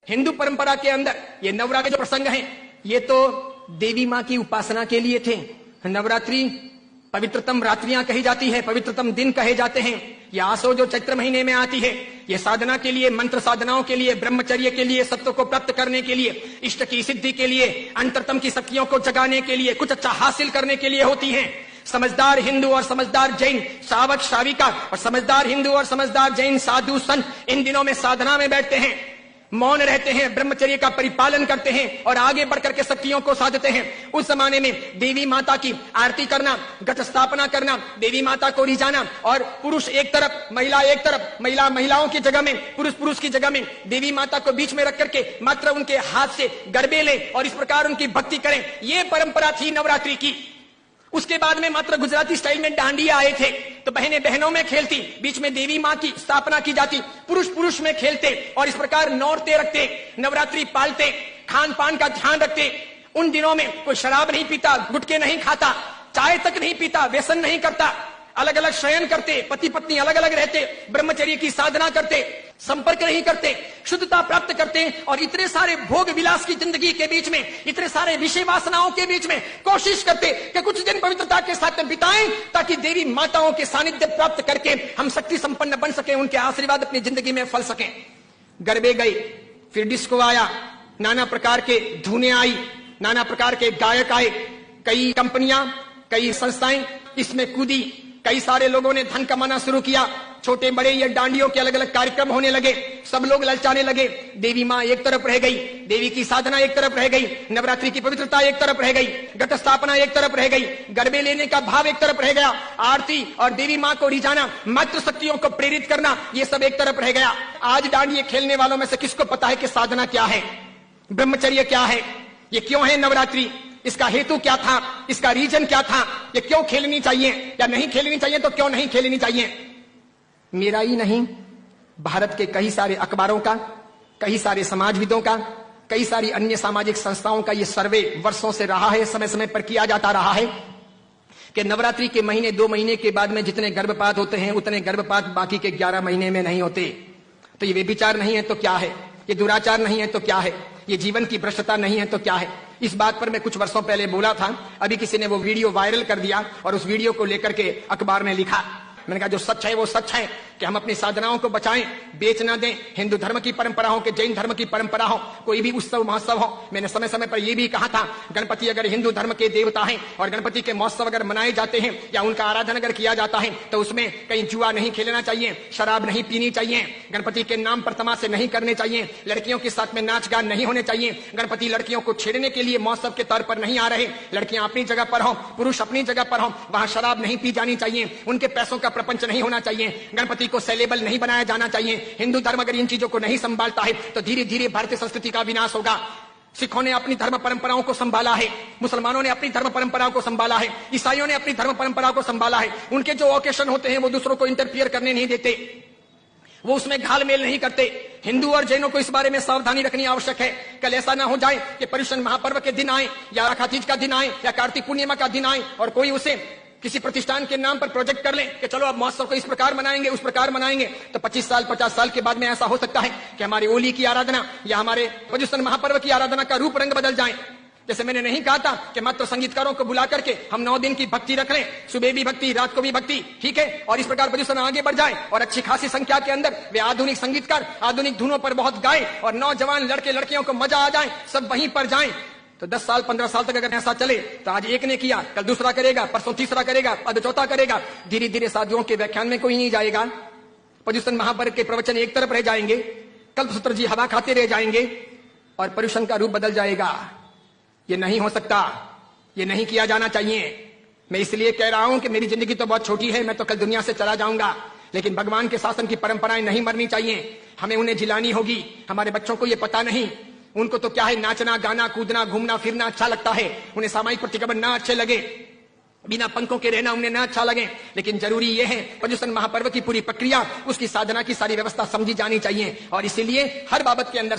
हिंदू परंपरा के अंदर ये नवरात्रि जो प्रसंग हैं, ये तो देवी मां की उपासना के लिए थे। नवरात्रि पवित्रतम रात्रियां कही जाती है, पवित्रतम दिन कहे जाते हैं। ये आसो जो चैत्र महीने में आती है, ये साधना के लिए, मंत्र साधनाओं के लिए, ब्रह्मचर्य के लिए, सत्य को प्राप्त करने के लिए, इष्ट की सिद्धि के लिए, अंतरतम की शक्तियों को जगाने के लिए, कुछ अच्छा हासिल करने के लिए होती हैं। समझदार हिंदू और समझदार जैन सावक श्राविका और समझदार हिंदू और समझदार जैन साधु संत इन दिनों में साधना में बैठते हैं, मौन रहते हैं, ब्रह्मचर्य का परिपालन करते हैं और आगे बढ़कर के शक्तियों को साधते हैं। उस जमाने में देवी माता की आरती करना, घट स्थापना करना, देवी माता को रिझाना और पुरुष एक तरफ, महिला एक तरफ, महिलाओं की जगह में, पुरुष की जगह में, देवी माता को बीच में रख करके मात्र उनके हाथ से गरबे ले और इस प्रकार उनकी भक्ति करें, ये परंपरा थी नवरात्रि की। उसके बाद में मात्र गुजराती स्टाइल में डांडिया आए थे, तो बहनें बहनों में खेलती, बीच में देवी मां की स्थापना की जाती, पुरुष में खेलते और इस प्रकार नौरते रखते, नवरात्रि पालते, खान पान का ध्यान रखते। उन दिनों में कोई शराब नहीं पीता, गुटखे नहीं खाता, चाय तक नहीं पीता, व्यसन नहीं करता, अलग अलग शयन करते, पति पत्नी अलग अलग रहते, ब्रह्मचर्य की साधना करते, संपर्क नहीं करते, शुद्धता प्राप्त करते और इतने सारे भोग विलास की जिंदगी के बीच में, इतने सारे विषय वासनाओं के बीच में कोशिश करते कि कुछ दिन पवित्रता के साथ में बिताएं, ताकि देवी माताओं के सानिध्य प्राप्त करके हम शक्ति संपन्न बन सके, उनके आशीर्वाद अपनी जिंदगी में फल सकें। गरबे गए, फिर डिस्को आया, नाना प्रकार के धुनें आई, नाना प्रकार के गायक आए, कई कंपनियां, कई संस्थाएं इसमें कूदी, कई सारे लोगों ने धन कमाना शुरू किया, छोटे बड़े ये डांडियों के अलग अलग कार्यक्रम होने लगे, सब लोग ललचाने लगे। देवी मां एक तरफ रह गई, देवी की साधना एक तरफ रह गई, नवरात्रि की पवित्रता एक तरफ रह गई, घट स्थापना एक तरफ रह गई, गरबे लेने का भाव एक तरफ रह गया, आरती और देवी मां को रिझाना, मातृ शक्तियों को प्रेरित करना, ये सब एक तरफ रह गया। आज डांडिये खेलने वालों में से किसको पता है कि साधना क्या है, ब्रह्मचर्य क्या है, ये क्यों है नवरात्रि, इसका हेतु क्या था, इसका रीजन क्या था, ये क्यों खेलनी चाहिए या नहीं खेलनी चाहिए, तो क्यों नहीं खेलनी चाहिए। मेरा ही नहीं, भारत के कई सारे अखबारों का, कई सारे समाजविदों का, कई सारी अन्य सामाजिक संस्थाओं का ये सर्वे वर्षों से रहा है, समय समय पर किया जाता रहा है कि नवरात्रि के महीने 2 महीने के बाद में जितने गर्भपात होते हैं, उतने गर्भपात बाकी के 11 महीने में नहीं होते। तो ये व्यभिचार नहीं है तो क्या है, ये दुराचार नहीं है तो क्या है, ये जीवन की भ्रष्टता नहीं है तो क्या है। इस बात पर मैं कुछ वर्षों पहले बोला था, अभी किसी ने वो वीडियो वायरल कर दिया और उस वीडियो को लेकर के अखबार ने लिखा। मैंने कहा जो सच है वो सच है कि हम अपनी साधनाओं को बचाएं, बेच ना दें। हिंदू धर्म की परंपरा हो कि जैन धर्म की परंपरा हो, कोई भी उत्सव महोत्सव हो, मैंने समय समय पर यह भी कहा था, गणपति अगर हिंदू धर्म के देवता हैं और गणपति के महोत्सव अगर मनाए जाते हैं या उनका आराधन अगर किया जाता है तो उसमें कहीं जुआ नहीं खेलना चाहिए, शराब नहीं पीनी चाहिए, गणपति के नाम पर तमाशे नहीं करने चाहिए, लड़कियों के साथ में नाच गान नहीं होने चाहिए, गणपति लड़कियों को छेड़ने के लिए महोत्सव के तौर पर नहीं आ रहे, लड़कियां अपनी जगह पर हो, पुरुष अपनी जगह पर हो, वहां शराब नहीं पी जानी चाहिए, उनके पैसों का प्रपंच नहीं होना चाहिए, गणपति को सेलेबल नहीं बनाया जाना चाहिए। हिंदू धर्म अगर इन चीजों को नहीं संभालता है तो धीरे धीरे भारतीय संस्कृति का विनाश होगा। सिखों ने अपनी धर्म परंपराओं को संभाला है, मुसलमानों ने अपनी धर्म परंपराओं को संभाला है, ईसाइयों ने अपनी धर्म परंपराओं को संभाला है। उनके जो ओकेशन होते हैं वो दूसरों को इंटरफियर करने नहीं देते, वो उसमें घालमेल नहीं करते। हिंदू और जैनों को इस बारे में सावधानी रखनी आवश्यक है। कल ऐसा ना हो जाए कि पर्युषण महापर्व के दिन आए या राखातीज का दिन आए या कार्तिक पूर्णिमा का दिन आए और कोई उसे किसी प्रतिष्ठान के नाम पर प्रोजेक्ट कर ले कि चलो अब महोत्सव को इस प्रकार मनाएंगे, उस प्रकार मनाएंगे, तो 25 साल 50 साल के बाद में ऐसा हो सकता है कि हमारी होली की आराधना या हमारे पर्युषण महापर्व की आराधना का रूप रंग बदल जाए। जैसे मैंने नहीं कहा था कि मात्र संगीतकारों को बुला करके हम 9 दिन की भक्ति रख लें, सुबह भी भक्ति, रात को भी भक्ति, ठीक है, और इस प्रकार पर्युषण आगे बढ़ जाए और अच्छी खासी संख्या के अंदर वे आधुनिक संगीतकार आधुनिक धुनों पर बहुत गाएं और नौजवान लड़के लड़कियों को मजा आ जाए, सब वहीं पर जाएं। तो 10 साल 15 साल तक अगर ऐसा चले तो आज एक ने किया, कल दूसरा करेगा, परसों तीसरा करेगा, अब चौथा करेगा, धीरे धीरे साधुओं के व्याख्यान में कोई नहीं जाएगा, पर्युषण महापर्व के प्रवचन एक तरफ रह जाएंगे, कल्पसूत्र जी हवा खाते रह जाएंगे और पर्युषण का रूप बदल जाएगा। ये नहीं हो सकता, ये नहीं किया जाना चाहिए। मैं इसलिए कह रहा हूं कि मेरी जिंदगी तो बहुत छोटी है, मैं तो कल दुनिया से चला जाऊंगा, लेकिन भगवान के शासन की परंपराएं नहीं मरनी चाहिए, हमें उन्हें जिलानी होगी। हमारे बच्चों को ये पता नहीं, उनको तो क्या है, नाचना गाना कूदना घूमना फिरना अच्छा लगता है, उन्हें सामाजिक प्रतिक्रमण ना अच्छे लगे, बिना पंखों के रहना उन्हें ना अच्छा लगे, लेकिन जरूरी यह है पर्युषण महापर्व की पूरी प्रक्रिया, उसकी साधना की सारी व्यवस्था समझी जानी चाहिए और इसीलिए हर बाबत के अंदर